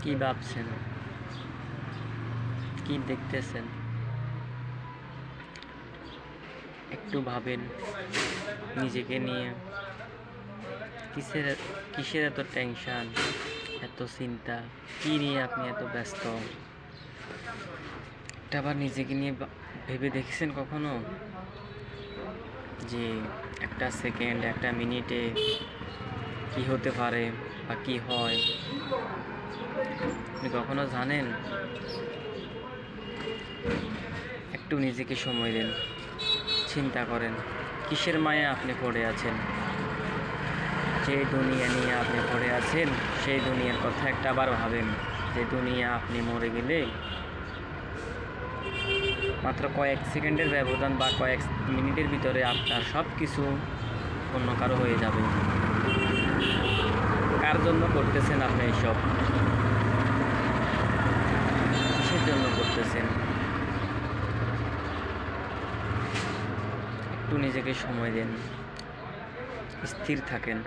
কি ভাবছেন, কি দেখতেছেন? একটু ভাবেন নিজেকে নিয়ে। কিসের কিসের এত টেনশন, এত চিন্তা? কি নিয়ে আপনি এত ব্যস্ত? এটা আবার নিজেকে নিয়ে ভেবে দেখেছেন কখনো যে একটা সেকেন্ড, একটা মিনিটে কি হতে পারে বা কি হয়? আপনি কখনো জানেন? একটু নিজেকে সময় দিন, চিন্তা করেন কিসের মায়া আপনি পড়ে আছেন। যে দুনিয়া নিয়ে আপনি পড়ে আছেন সেই দুনিয়ার কথা একটা আবার ভাবেন। যে দুনিয়া আপনি মরে গেলে মাত্র কয়েক সেকেন্ডের ব্যবধান বা কয়েক মিনিটের ভিতরে আপনার সব কিছু অন্য কারো হয়ে যাবে। কার জন্য করতেছেন আপনি এইসব? কিসের জন্য করতেছেন? একটু নিজেকে সময় দেন, স্থির থাকেন।